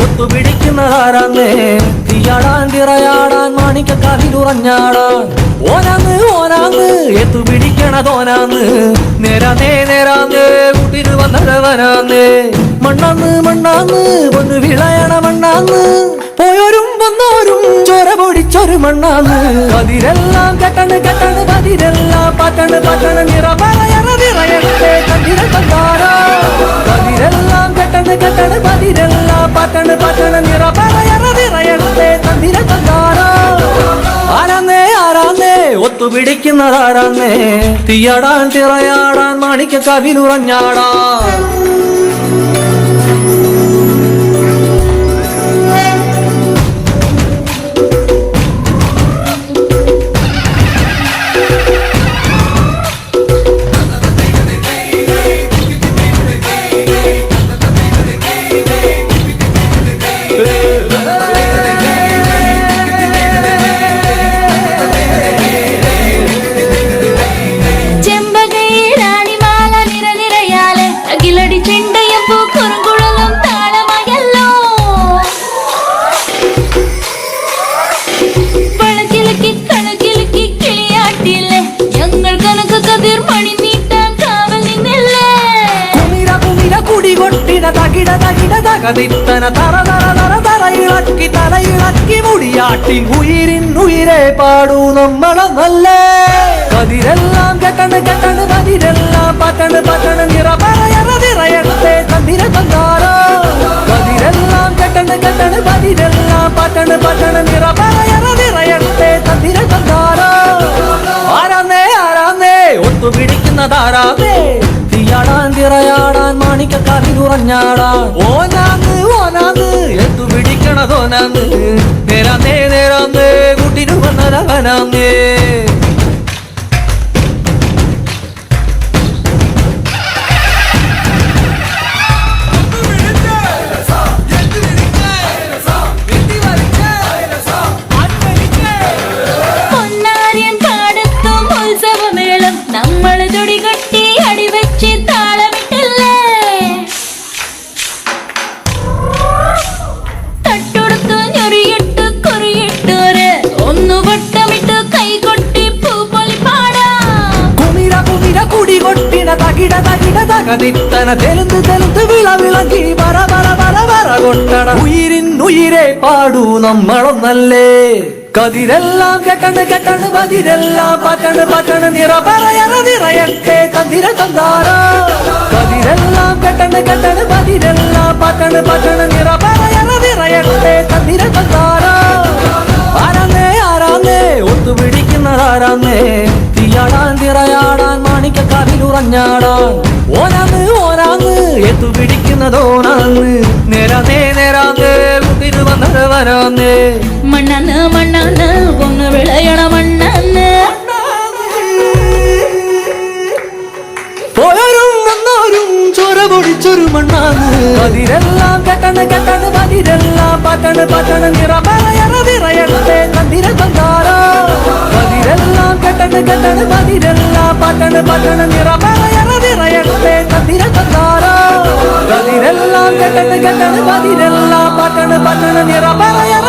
ഒത്തുപിടിക്കുന്നതാരാന്നേ തീയാടാൻ തിറയാടാൻ മാണിക്കക്കാതിലുറഞ്ഞാടാൻ ഓനാന്ന് ഓനാന്ന് എത്തുപിടിക്കണതോനാന്ന് നേരാന്നേ നേരാന്നേ കൂട്ടിന് വന്നവനാന്നേ മണ്ണാന്ന് മണ്ണാന്ന് ഒന്ന് വിളയണ മണ്ണാന്ന് പോയോരും വന്നോരും ചോര പൊടിച്ചൊരു മണ്ണാന്ന് അതിരെല്ലാം കെട്ടണ് കെട്ടണ് പതിരെല്ലാം പാറ്റണ് പാറ്റണ് നിറയണേ കണ്ടിര തന്നാരോ അതിരെല്ലാം കെട്ടണ് കെട്ടണ് പതിരെല്ലാം പാറ്റണ് പാറ്റണ് നിറയണേ കണ്ടിര തന്നാരോ ആരാന്നേ ആരാന്നേ ഒത്തുപിടിക്കുന്നതാരാന്നേ തീയാടാൻ തിറയാടാൻ മാണിക്ക കവിലുറഞ്ഞാടാൻ തറയിളക്കി തലയിളക്കി മുടിയാട്ടി ഉയിരിൻ ഉയിരെ പാടൂ നമ്മളെ നല്ലേ കതിരെല്ലാം കെട്ടണ് കെട്ടണ് പതിരെല്ലാം പാറ്റണ് പാറ്റണ് നിറയണേ തന്നിര തന്നാരോ കതിരെല്ലാം കെട്ടണ് കെട്ടണ് പതിരെല്ലാം പാറ്റണ് പാറ്റണ് നിറയണേ തന്നിര തന്നാരോ ആരാന്നേ ആരാന്നേ ഒത്തുപിടിക്കുന്നതാരാന്നേ തീയാടാൻ തിറയാടാൻ മാണിക്കക്കാതിലുറഞ്ഞാടാൻ ഓനാന്ന് ഓനാന്ന് എത്തുപിടിക്കണതോനാന്ന് നേരാന്നേ നേരാന്നേ കൂട്ടിനു വന്നവനാന്നേ തെലുന്ത് തെലുന്ത് വിളവിളങ്ങി വര വര വര വര കൊട്ടണ ഉയിരിൻ ഉയിരെ പാടൂ നമ്മളൊന്നല്ലേ കതിരെല്ലാം കെട്ടണ് കെട്ടണ് പതിരെല്ലാം പാറ്റണ് പാറ്റണ് നിറയട്ടെ തന്നിര തന്നാരോ കതിരെല്ലാം കെട്ടണ് കെട്ടണ് പതിരെല്ലാം പാറ്റണ് പാറ്റണ് നിറയട്ടെ തന്നിര തന്നാരോ ആരാന്നേ ആരാന്നേ ഒത്തുപിടിക്കുന്നതാരാന്നേ തീയാടാൻ തിറയാടാൻ മാണിക്കക്കാതിലുറഞ്ഞാടാൻ ഓനാന്ന് ഓനാന്ന് എത്തുപിടിക്കുന്നതോനാന്ന് നേരാന്നേ നേരാന്നേ കൂട്ടിന് വന്നവനാന്നേ മണ്ണാന്ന് മണ്ണാന്ന് ഒന്ന് വിളയണ മണ്ണാന്ന് പോയോരും വന്നോരും ചോര പൊടിച്ചൊരു മണ്ണാന്ന് അതിരെല്ലാം കെട്ടണ് കെട്ടണ് പതിരെല്ലാം പാറ്റണ് പാറ്റണ് നിറയണേ കണ്ടിര തന്നാരോ അതിരെല്ലാം കെട്ടണ് കെട്ടണ് പതിരെല്ലാം പാറ്റണ് പാറ്റണ് നിറയണേ കണ്ടിര തന്നാരോ അതിരെല്ലാം കെട്ടണ് കെട്ടണ് പതിരെല്ലാം പാറ്റണ് പാറ്റണ് നിറയണേ